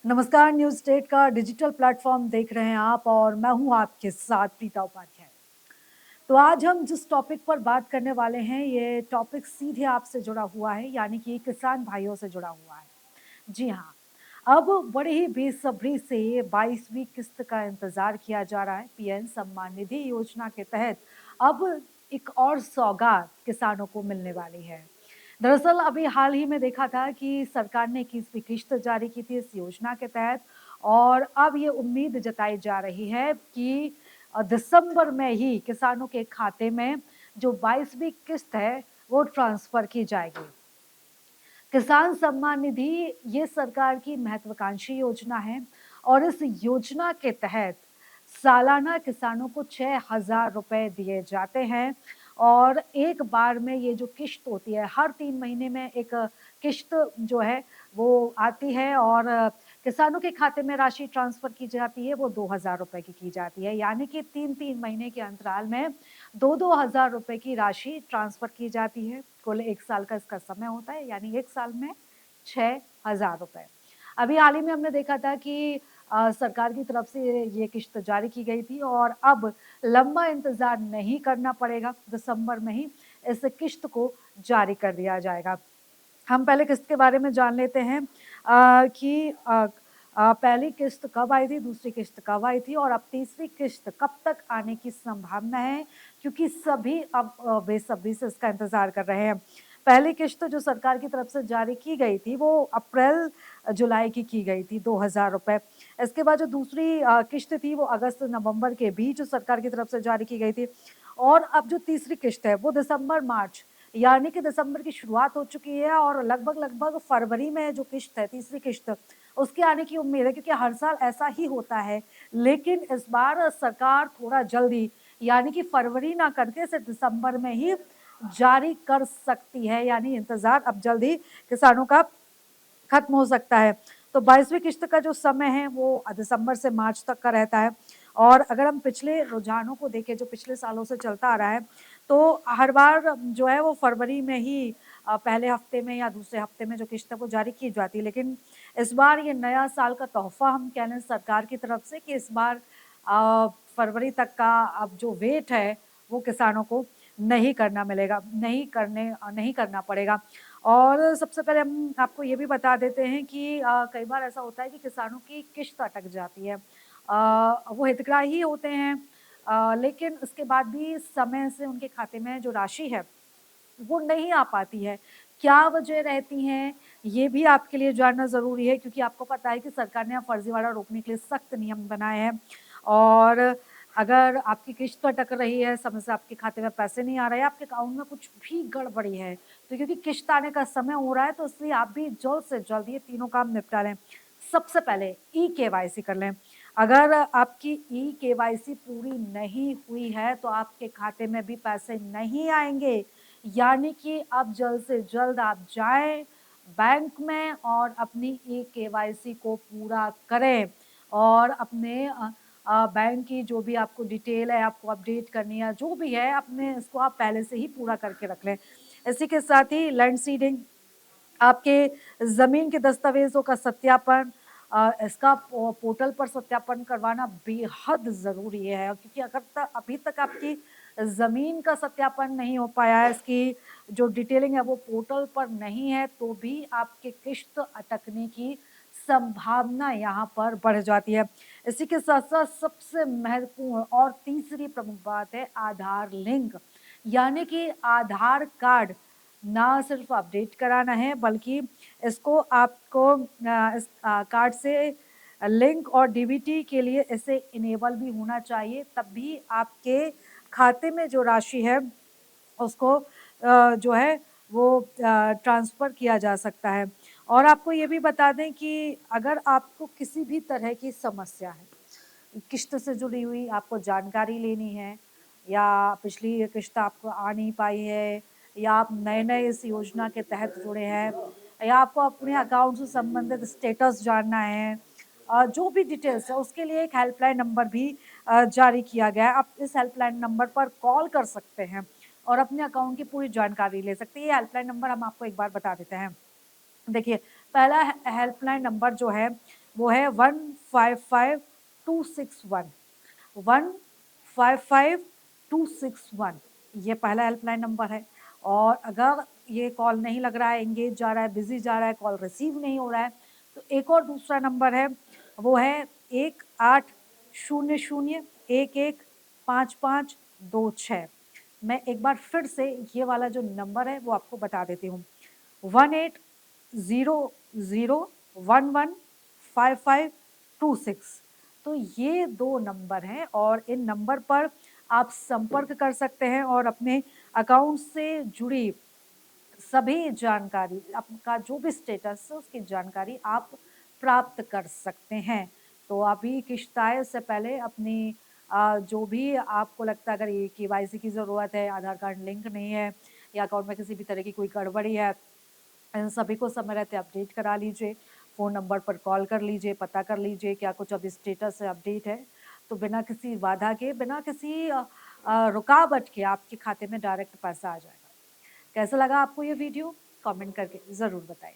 नमस्कार, news state का digital platform देख रहे हैं आप और मैं हूं आपके साथ प्रीता उपाध्याय। तो आज हम जिस टॉपिक पर बात करने वाले हैं ये टॉपिक सीधे आपसे जुड़ा हुआ है, यानी कि किसान भाइयों से जुड़ा हुआ है। जी हाँ, अब बड़े ही बेसब्री से 22वीं किस्त का इंतजार किया जा रहा है। पीएम सम्मान निधि योजना के तहत अब एक और सौगात किसानों को मिलने वाली है। दरअसल अभी हाल ही में देखा था कि सरकार ने 21वीं किस्त जारी की थी इस योजना के तहत, और अब ये उम्मीद जताई जा रही है कि दिसंबर में ही किसानों के खाते में जो 22वीं किस्त है वो ट्रांसफर की जाएगी। किसान सम्मान निधि ये सरकार की महत्वाकांक्षी योजना है और इस योजना के तहत सालाना किसानों को 6,000 रुपए दिए जाते हैं। और एक बार में ये जो किश्त होती है, हर 3 महीने में एक किश्त जो है वो आती है, और किसानों के खाते में राशि ट्रांसफर की जाती है वो 2,000 रुपए की जाती है, यानी कि 3-3 महीने के अंतराल में 2-2 हजार रुपए की राशि ट्रांसफर की जाती है। कुल 1 साल का इसका समय होता है, यानी 1 साल में 6,000 रुपए। अभी हाल ही में हमने देखा था कि सरकार की तरफ से ये किश्त जारी की गई थी और अब लंबा इंतजार नहीं करना पड़ेगा, दिसंबर में ही इस किश्त को जारी कर दिया जाएगा। हम पहले किस्त के बारे में जान लेते हैं कि पहली किस्त कब आई थी, दूसरी किस्त कब आई थी और अब तीसरी किस्त कब तक आने की संभावना है, क्योंकि सभी अब बेसब्री से इसका इंतजार कर रहे हैं। पहली किस्त जो सरकार की तरफ से जारी की गई थी वो अप्रैल जुलाई की गई थी, 2,000 रुपए। इसके बाद जो दूसरी किस्त थी वो अगस्त नवंबर के बीच सरकार की तरफ से जारी की गई थी, और अब जो तीसरी किस्त है वो दिसंबर मार्च, यानी कि दिसंबर की शुरुआत हो चुकी है और लगभग फरवरी में जो किश्त है, तीसरी किश्त, उसके आने की उम्मीद है, क्योंकि हर साल ऐसा ही होता है। लेकिन इस बार सरकार थोड़ा जल्दी, यानी कि फरवरी ना करके सिर्फ दिसंबर में ही जारी कर सकती है, यानी इंतजार अब जल्दी किसानों का खत्म हो सकता है। तो 22वीं किश्त का जो समय है वो दिसंबर से मार्च तक का रहता है। और अगर हम पिछले रुझानों को देखें जो पिछले सालों से चलता आ रहा है, तो हर बार जो है वो फरवरी में ही पहले हफ्ते में या दूसरे हफ्ते में जो किश्त है वो जारी की जाती है। लेकिन इस बार ये नया साल का तोहफा हम कह लें सरकार की तरफ से कि इस बार फरवरी तक का अब जो वेट है वो किसानों को नहीं करना मिलेगा, नहीं करना पड़ेगा। और सबसे पहले हम आपको ये भी बता देते हैं कि कई बार ऐसा होता है कि किसानों की किश्त अटक जाती है। वो हितग्राही होते हैं, लेकिन उसके बाद भी समय से उनके खाते में जो राशि है वो नहीं आ पाती है। क्या वजह रहती हैं, ये भी आपके लिए जानना ज़रूरी है, क्योंकि आपको पता है कि सरकार ने अब फर्ज़ीवाड़ा रोकने के लिए सख्त नियम बनाए हैं। और अगर आपकी किश्त अटक रही है, समय से आपके खाते में पैसे नहीं आ रहे हैं, आपके अकाउंट में कुछ भी गड़बड़ी है, तो क्योंकि किश्त आने का समय हो रहा है, तो इसलिए आप भी जल्द से जल्द ये तीनों काम निपटा लें। सबसे पहले ई-केवाईसी कर लें। अगर आपकी ई-केवाईसी पूरी नहीं हुई है, तो आपके खाते में भी पैसे नहीं आएँगे। यानी कि अब जल्द से जल्द आप जाएँ बैंक में और अपनी ई-केवाईसी को पूरा करें, और अपने बैंक की जो भी आपको डिटेल है, आपको अपडेट करनी है, जो भी है, अपने इसको आप पहले से ही पूरा करके रख लें। इसी के साथ ही लैंड सीडिंग, आपके ज़मीन के दस्तावेज़ों का सत्यापन, इसका पोर्टल पर सत्यापन करवाना बेहद ज़रूरी है, क्योंकि अगर अभी तक आपकी ज़मीन का सत्यापन नहीं हो पाया है, इसकी जो डिटेलिंग है वो पोर्टल पर नहीं है, तो भी आपके किश्त अटकने की संभावना यहाँ पर बढ़ जाती है। इसी के साथ-साथ सबसे महत्वपूर्ण और तीसरी प्रमुख बात है आधार लिंक, यानी कि आधार कार्ड ना सिर्फ अपडेट कराना है, बल्कि इसको आपको इस कार्ड से लिंक और डीबीटी के लिए इसे इनेबल भी होना चाहिए, तब भी आपके खाते में जो राशि है उसको जो है वो ट्रांसफ़र किया जा सकता है। और आपको ये भी बता दें कि अगर आपको किसी भी तरह की समस्या है, किश्त से जुड़ी हुई आपको जानकारी लेनी है, या पिछली ये किश्त आपको आ नहीं पाई है, या आप नए-नए इस योजना के तहत जुड़े हैं, या आपको अपने अकाउंट से संबंधित स्टेटस जानना है, जो भी डिटेल्स है उसके लिए एक हेल्पलाइन नंबर भी जारी किया गया है। आप इस हेल्पलाइन नंबर पर कॉल कर सकते हैं और अपने अकाउंट की पूरी जानकारी ले सकते हैं। ये हेल्पलाइन नंबर हम आपको एक बार बता देते हैं। देखिए, पहला हेल्पलाइन नंबर जो है वो है 155261, 155261, ये पहला हेल्पलाइन नंबर है। और अगर ये कॉल नहीं लग रहा है, एंगेज जा रहा है, बिजी जा रहा है, कॉल रिसीव नहीं हो रहा है, तो एक और दूसरा नंबर है, वो है 1800115526। मैं एक बार फिर से ये वाला जो नंबर है वो आपको बता देती हूँ, 1800115526। तो ये 2 नंबर हैं और इन नंबर पर आप संपर्क कर सकते हैं और अपने अकाउंट से जुड़ी सभी जानकारी, आपका जो भी स्टेटस है उसकी जानकारी आप प्राप्त कर सकते हैं। तो अभी किश्त आए उससे पहले अपनी जो भी आपको लगता है, अगर ये केवाईसी की ज़रूरत है, आधार कार्ड लिंक नहीं है या अकाउंट में किसी भी तरह की कोई गड़बड़ी है, इन सभी को समय रहते अपडेट करा लीजिए। फ़ोन नंबर पर कॉल कर लीजिए, पता कर लीजिए क्या कुछ अभी स्टेटस है, अपडेट है। तो बिना किसी बाधा के, बिना किसी रुकावट के आपके खाते में डायरेक्ट पैसा आ जाएगा। कैसा लगा आपको ये वीडियो? कमेंट करके ज़रूर बताइए।